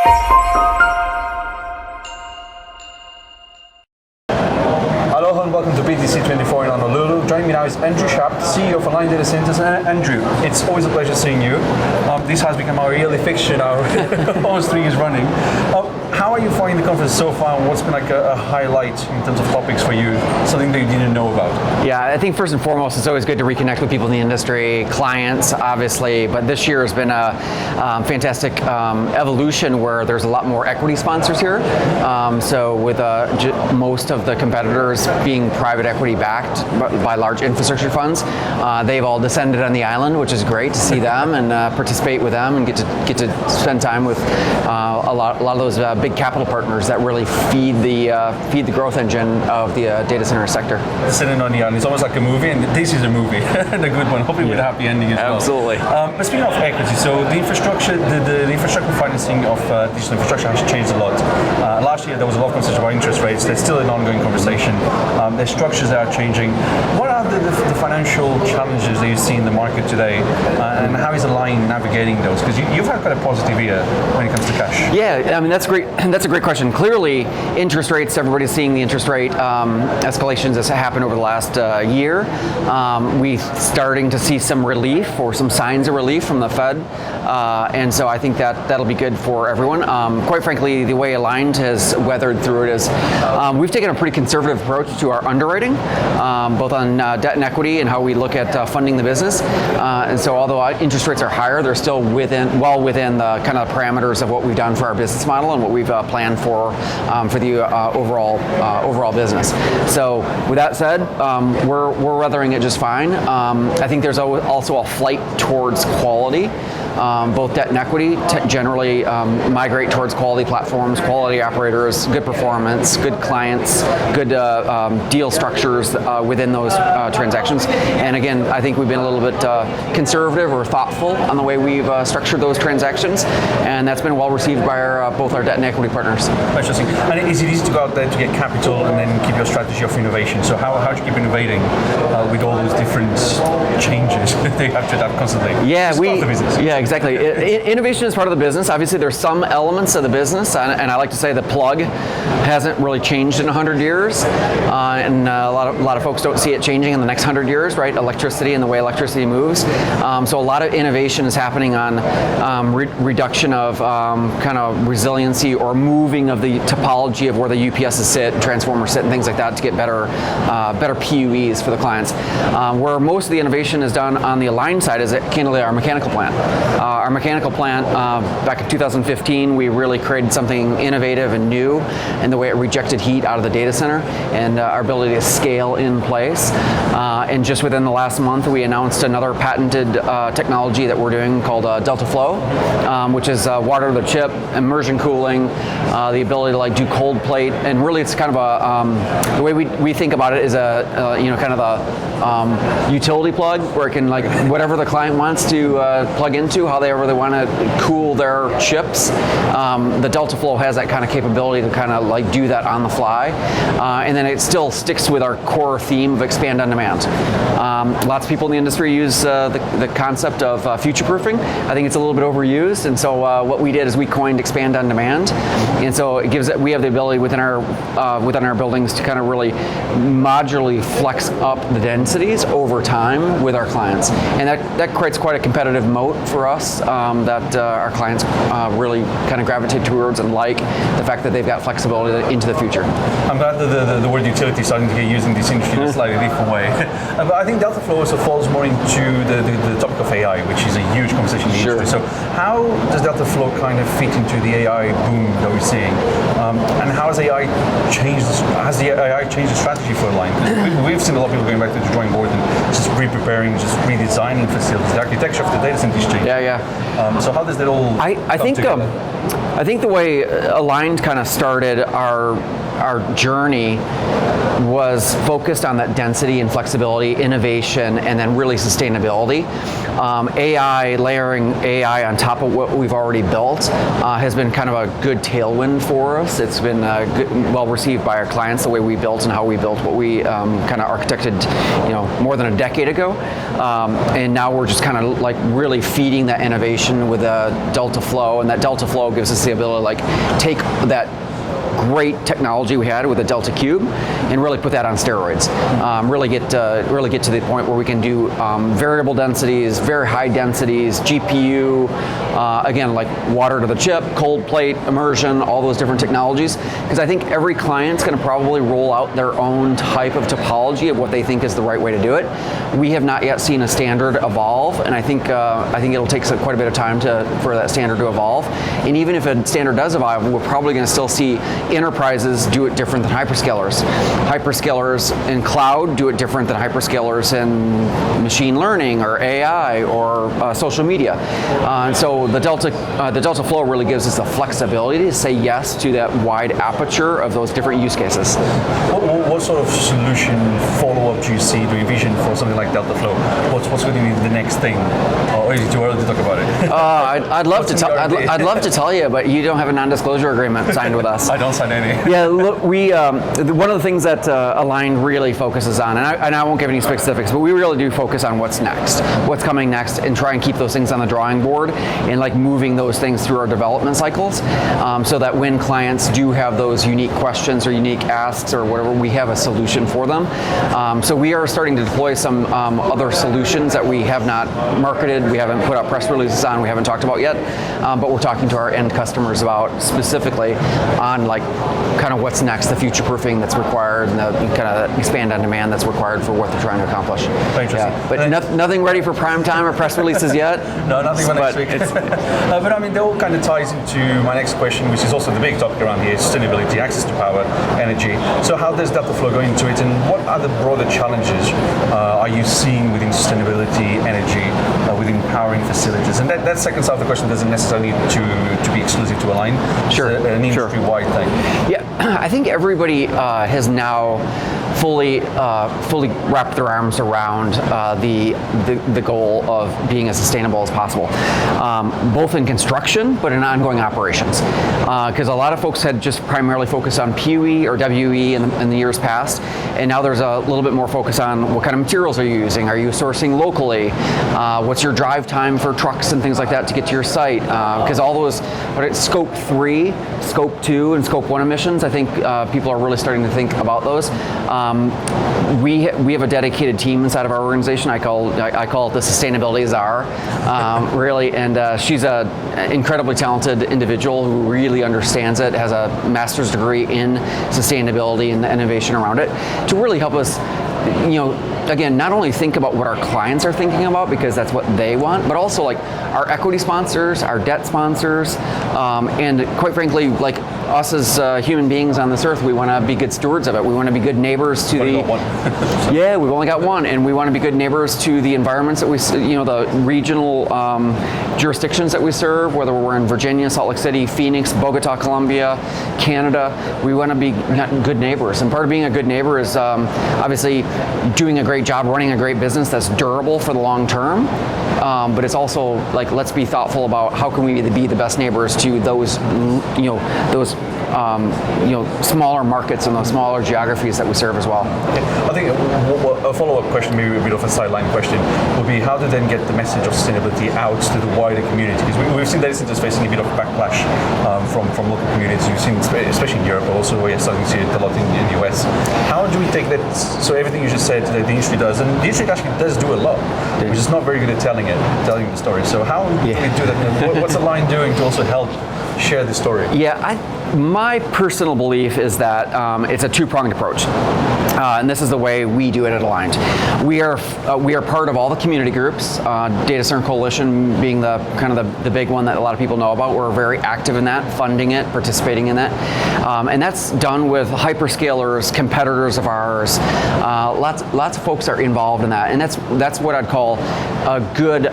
Hello and welcome to BTC 24 in Honolulu. Joining me now is Andrew Schaap, CEO of Online Data Centers. And Andrew, it's always a pleasure seeing you. This has become our yearly fixture now, almost 3 years running. How are you finding the conference so far? What's been like a highlight in terms of topics for you? Something that you didn't know about? Yeah, I think first and foremost, it's always good to reconnect with people in the industry, clients, obviously, but this year has been a fantastic evolution where there's a lot more equity sponsors here. So with most of the competitors being private equity backed by large infrastructure funds, they've all descended on the island, which is great to see them and participate with them and get to spend time with a lot of those big capital partners that really feed the growth engine of the data center sector. Sitting on the island, it's almost like a movie, and this is a movie, and a good one, hopefully with a happy ending as well. Absolutely. But speaking of equity, so the infrastructure, the infrastructure financing of digital infrastructure has changed a lot. Last year there was a lot of conversation about interest rates. There's still an ongoing conversation. There's structures that are changing. What are the financial challenges that you see in the market today, and how is Align navigating those? Because you've had quite a positive year when it comes to cash. Yeah, I mean that's great. That's a great question. Clearly, interest rates. Everybody's seeing the interest rate escalations that's happened over the last year. We're starting to see some relief or some signs of relief from the Fed, and so I think that'll be good for everyone. Quite frankly, the way Aligned has weathered through it is we've taken a pretty conservative approach to our underwriting, both on debt and equity and how we look at funding the business. And so, although interest rates are higher, they're still well within the kind of parameters of what we've done for our business model and what we've planned for the overall business. So, with that said, we're weathering it just fine. I think there's also a flight towards quality. Both debt and equity generally migrate towards quality platforms, quality operators, good performance, good clients, good deal structures within those transactions. And again, I think we've been a little bit conservative or thoughtful on the way we've structured those transactions, and that's been well received by both our debt and equity partners. Interesting. And is it easy to go out there to get capital and then keep your strategy of innovation? So how do you keep innovating with all those different changes that you have to adapt constantly? Yeah, exactly. Innovation is part of the business. Obviously, there's some elements of the business, and I like to say the plug hasn't really changed in 100 years, and a lot of folks don't see it changing in the next 100 years, right? Electricity and the way electricity moves. So a lot of innovation is happening on reduction of kind of resiliency or moving of the topology of where the UPSs sit, transformers sit, and things like that to get better PUEs for the clients. Where most of the innovation is done on the Align side is candidly our mechanical plant. Our mechanical plant, back in 2015, we really created something innovative and new in the way it rejected heat out of the data center and our ability to scale in place. And just within the last month, we announced another patented technology that we're doing called Delta Flow, which is water to the chip, immersion cooling, the ability to like do cold plate, and really it's kind of the way we think about it is kind of a utility plug where it can like whatever the client wants to plug into, however they want to cool their chips. The Delta Flow has that kind of capability to kind of like do that on the fly, and then it still sticks with our core theme of expand on demand. Lots of people in the industry use the concept of future-proofing. I think it's a little bit overused, and so what we did is we coined expand on demand, and so we have the ability within our buildings to kind of really modularly flex up the densities over time with our clients, and that creates quite a competitive moat for us that our clients really kind of gravitate towards and like the fact that they've got flexibility into the future. I'm glad that the word utility is starting to get used in this industry in a slightly different way. But I think Delta Flow also falls more into the topic of AI, which is a huge conversation in the industry. So how does Delta Flow kind of fit into the AI boom that we're seeing? And how has the AI changed the strategy for Align? We've seen a lot of people going back to the drawing board and just re-preparing, just redesigning facilities. The architecture of the data center is changing. So how does that all I think the way Aligned kind of started our journey was focused on that density and flexibility, innovation, and then really sustainability. Layering AI on top of what we've already built has been kind of a good tailwind for us. It's been well received by our clients, the way we built and how we built what we kind of architected, more than a decade ago. And now we're just kind of like really feeding that innovation with Delta Flow flow, and that Delta flow gives us the ability to like take that great technology we had with the Delta Cube and really put that on steroids. Really get to the point where we can do variable densities, very high densities, GPU, again, like water to the chip, cold plate, immersion, all those different technologies. Because I think every client's going to probably roll out their own type of topology of what they think is the right way to do it. We have not yet seen a standard evolve, and I think it'll take quite a bit of time for that standard to evolve. And even if a standard does evolve, we're probably going to still see enterprises do it different than hyperscalers. Hyperscalers in cloud do it different than hyperscalers in machine learning or AI or social media. And so the Delta Flow really gives us the flexibility to say yes to that wide aperture of those different use cases. What sort of solution follow-up do you see, do you envision for something like Delta Flow? What's going to be the next thing? Or is it too early to talk about it? I'd love to tell you, but you don't have a non-disclosure agreement signed with us. I don't sign any. Yeah, look, we one of the things that Aligned really focuses on, and I won't give any specifics, but we really do focus on what's next, what's coming next, and try and keep those things on the drawing board and like moving those things through our development cycles, so that when clients do have those unique questions or unique asks or whatever, we have a solution for them. So we are starting to deploy some other solutions that we have not marketed, we haven't put out press releases on, we haven't talked about yet, but we're talking to our end customers about specifically on like kind of what's next, the future proofing that's required, and the kind of expand on demand that's required for what they're trying to accomplish. Yeah, but nothing ready for prime time or press releases yet. No, nothing for next week. But I mean, that all kind of ties into my next question, which is also the big topic around here: sustainability, access to power, energy. So how does Delta Flow go into it, and what other broader challenges are you seeing within sustainability, energy, within powering facilities? And that second side of the question doesn't necessarily need to be exclusive to Align. Sure. It's an industry-wide thing. Yeah, I think everybody has now fully wrapped their arms around the goal of being as sustainable as possible, both in construction but in ongoing operations. Because a lot of folks had just primarily focused on PUE or WE in the years past, and now there's a little bit more focus on what kind of materials are you using? Are you sourcing locally? What's your drive time for trucks and things like that to get to your site? Because all those, Scope 3, Scope 2, and Scope 1 emissions, I think people are really starting to think about those. We have a dedicated team inside of our organization. I call it the sustainability czar, really, and she's an incredibly talented individual who really understands it, has a master's degree in sustainability and the innovation around it, to really help us, again, not only think about what our clients are thinking about, because that's what they want, but also like our equity sponsors, our debt sponsors, and quite frankly, like us as human beings on this earth, we want to be good stewards of it. We want to be good neighbors to yeah, we've only got one, and we want to be good neighbors to the environments that we, the regional jurisdictions that we serve, whether we're in Virginia, Salt Lake City, Phoenix, Bogota, Colombia, Canada. We want to be good neighbors, and part of being a good neighbor is obviously doing a great job running a great business that's durable for the long term. But it's also like, let's be thoughtful about how can we be the best neighbors to those smaller markets and those smaller geographies that we serve as well. I think a follow-up question, maybe a bit of a sideline question, would be how to then get the message of sustainability out to the wider community, because we've seen data centers facing a bit of backlash from local communities. We've seen, especially in Europe, but also we're starting to see it a lot in the US. How do we take that? So everything you just said that the industry does, and the industry actually does do a lot, we're just not very good at telling the story. So how do we do that? What's Align doing to also help share the story? Yeah, my personal belief is that it's a two-pronged approach, and this is the way we do it at Aligned. We are part of all the community groups, Data Center Coalition being the big one that a lot of people know about. We're very active in that, funding it, participating in that, and that's done with hyperscalers, competitors of ours. Lots of folks are involved in that, and that's what I'd call a good.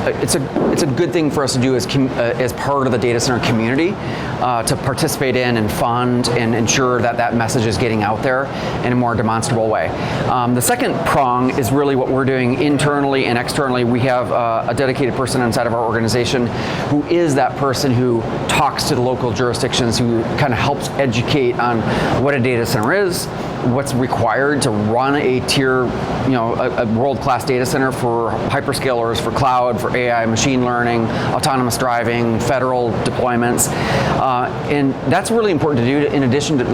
It's a good thing for us to do as part of the data center community, to participate in and fund and ensure that message is getting out there in a more demonstrable way. The second prong is really what we're doing internally and externally. We have a dedicated person inside of our organization who is that person who talks to the local jurisdictions, who kind of helps educate on what a data center is, what's required to run a tier, a world-class data center for hyperscalers, for cloud, for for AI, machine learning, autonomous driving, federal deployments, and that's really important to do. In addition to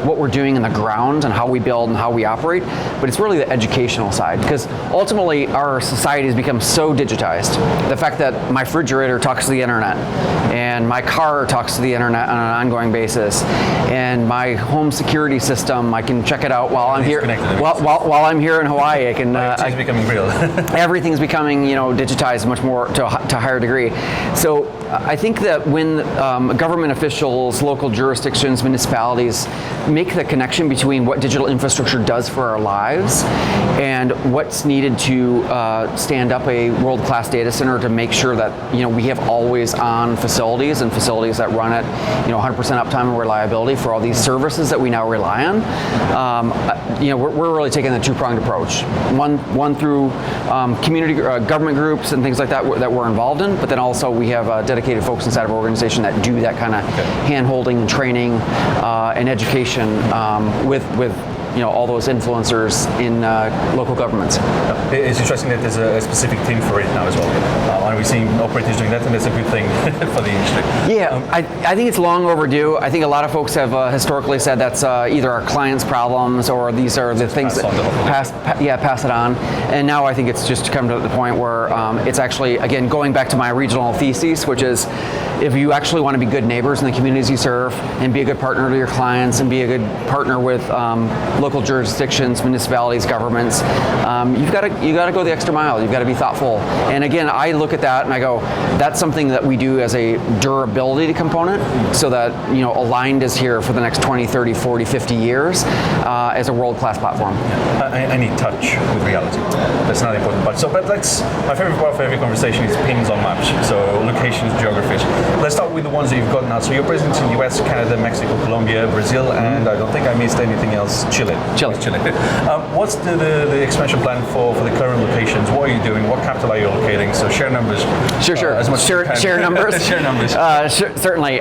what we're doing in the ground and how we build and how we operate, but it's really the educational side, because ultimately our society has become so digitized. The fact that my refrigerator talks to the internet and my car talks to the internet on an ongoing basis, and my home security system, I can check it out while I'm here. While I'm here in Hawaii, I can. It's becoming real. Everything's becoming, digitized much more to a higher degree. So I think that when government officials, local jurisdictions, municipalities make the connection between what digital infrastructure does for our lives and what's needed to stand up a world-class data center to make sure that we have always-on facilities and facilities that run at 100% uptime and reliability for all these services that we now rely on. We're really taking a two-pronged approach. One through community government groups and things like that we're involved in, but then also we have dedicated folks inside of our organization that do that kind of hand-holding and training and education with all those influencers in local governments. It's interesting that there's a specific team for it now as well. Are we seeing operators doing that, and that's a good thing for the industry? Yeah, I think it's long overdue. I think a lot of folks have historically said that's either our clients' problems or these are the things that pass it on. And now I think it's just come to the point where it's actually, again, going back to my regional thesis, which is if you actually want to be good neighbors in the communities you serve and be a good partner to your clients and be a good partner with local jurisdictions, municipalities, governments, you got to go the extra mile. You've got to be thoughtful. And again, I look at that and I go, that's something that we do as a durability component, so that Aligned is here for the next 20, 30, 40, 50 years as a world-class platform. I need touch with reality. That's not important part. But my favorite part of every conversation is pins on maps. So locations, geographies. Let's start with the ones that you've got now. So you're present in US, Canada, Mexico, Colombia, Brazil, and I don't think I missed anything else. Chile. What's the expansion plan for the current locations? What are you doing? What capital are you allocating? So share numbers. Sure. As much share numbers. Share numbers. Certainly.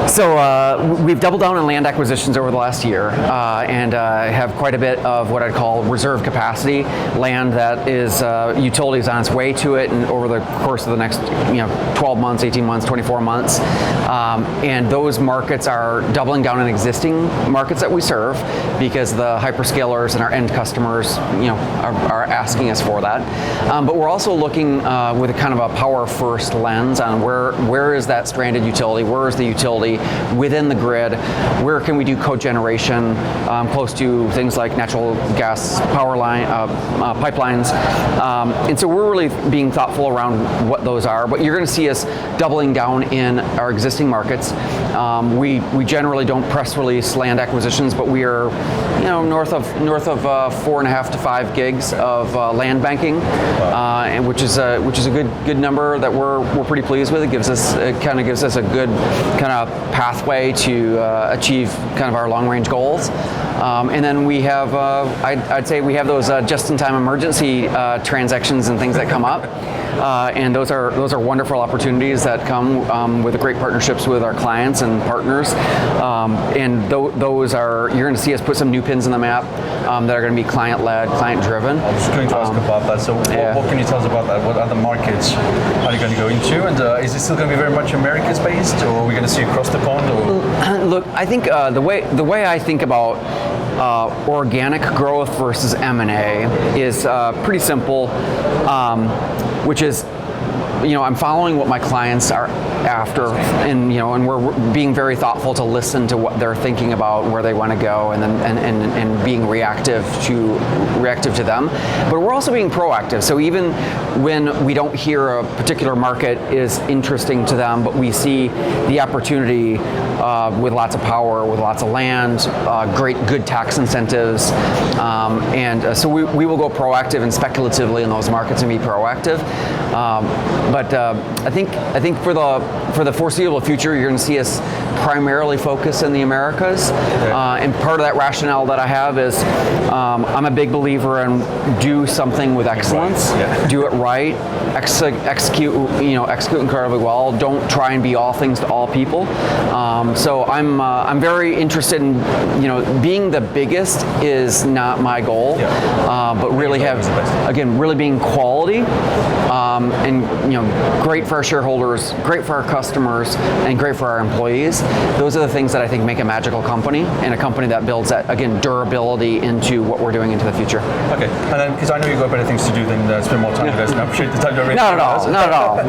So we've doubled down on land acquisitions over the last year, and have quite a bit of what I'd call reserve capacity, land that is utilities on its way to it, and over the course of the next 12 months, 18 months, 24 months, and those markets are doubling down on existing markets that we serve, because the hyperscalers and our end customers are asking us for that. But we're also looking with a kind of a power first lens on where is that stranded utility, where is the utility within the grid, where can we do cogeneration close to things like natural gas power line pipelines, and so we're really being thoughtful around what those are. But you're going to see us doubling down in our existing markets. We generally don't press release land acquisitions, but we are north of 4.5 to 5 gigs of land banking, and which is a good number that we're pretty pleased with. It kind of gives us a good kind of pathway to achieve kind of our long range goals. And then we have, I'd say we have those just-in-time emergency transactions and things that come up. And those are wonderful opportunities that come with great partnerships with our clients and partners. And those are, you're going to see us put some new pins in the map that are going to be client-led, client-driven. I was just going to ask about that. So what can you tell us about that? What other markets are you going to go into? And is it still going to be very much Americas-based, or are we going to see across the pond? Or? Look, I think the way I think about organic growth versus M&A is pretty simple, which is, I'm following what my clients are after, and we're being very thoughtful to listen to what they're thinking about, where they want to go, and then and being reactive to them. But we're also being proactive. So even when we don't hear a particular market is interesting to them, but we see the opportunity with lots of power, with lots of land, good tax incentives, and so we will go proactive and speculatively in those markets and be proactive. But I think for the foreseeable future, you're going to see us primarily focus in the Americas. And part of that rationale that I have is I'm a big believer in do something with excellence, do it right, execute incredibly well. Don't try and be all things to all people. So I'm very interested in being the biggest is not my goal, but really really being quality and great for our shareholders, great for our customers, and great for our employees. Those are the things that I think make a magical company and a company that builds that, again, durability into what we're doing into the future. Okay, and then because I know you've got better things to do than spend more time with us, and I appreciate the time you're Not at all.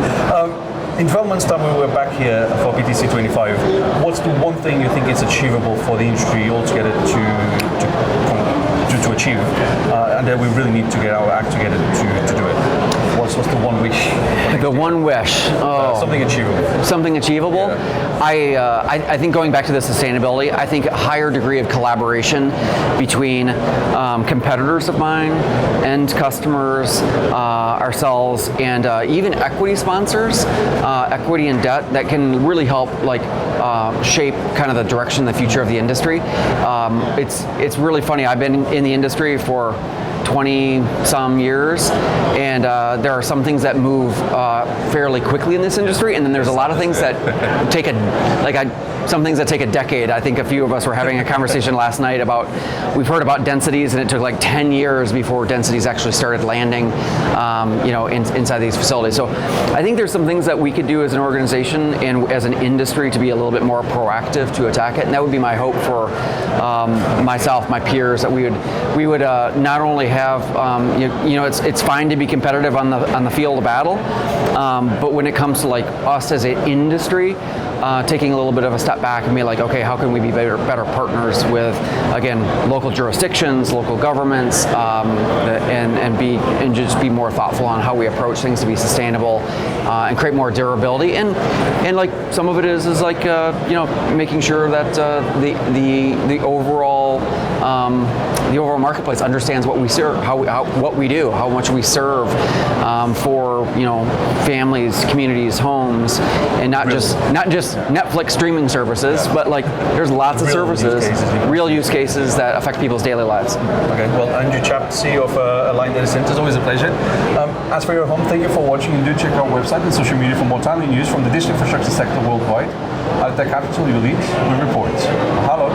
In 12 months' time, when we're back here for PTC 25, what's the one thing you think is achievable for the industry altogether to achieve? And that we really need to get our act together to do it. What's the one wish? The one wish. Something achievable. Something achievable. Yeah. I think going back to the sustainability, I think a higher degree of collaboration between competitors of mine, end customers, ourselves, and even equity sponsors, equity and debt that can really help shape kind of the direction, the future of the industry. It's really funny. I've been in the industry for 20 some years, and there are some things that move fairly quickly in this industry, and then there's a lot of things that take some things that take a decade. I think a few of us were having a conversation last night about, we've heard about densities, and it took 10 years before densities actually started landing inside these facilities. So I think there's some things that we could do as an organization and as an industry to be a little bit more proactive to attack it, and that would be my hope for myself, my peers, that we would not only have, it's fine to be competitive on the field of battle, but when it comes to us as an industry, taking a little bit of a step back and be okay, how can we be better partners with, again, local jurisdictions, local governments, and just be more thoughtful on how we approach things to be sustainable and create more durability. And some of it is making sure that the overall marketplace understands what we serve, what we do, how much we serve for families, communities, homes, and not just Netflix streaming services, but there's lots of services, real use cases that affect people's daily lives. Okay, well, Andrew Schaap, CEO of Aligned Data Centers, it's always a pleasure. As for your home, thank you for watching, and do check our website and social media for more timely news from the digital infrastructure sector worldwide. At the capital you lead, we report. Hello.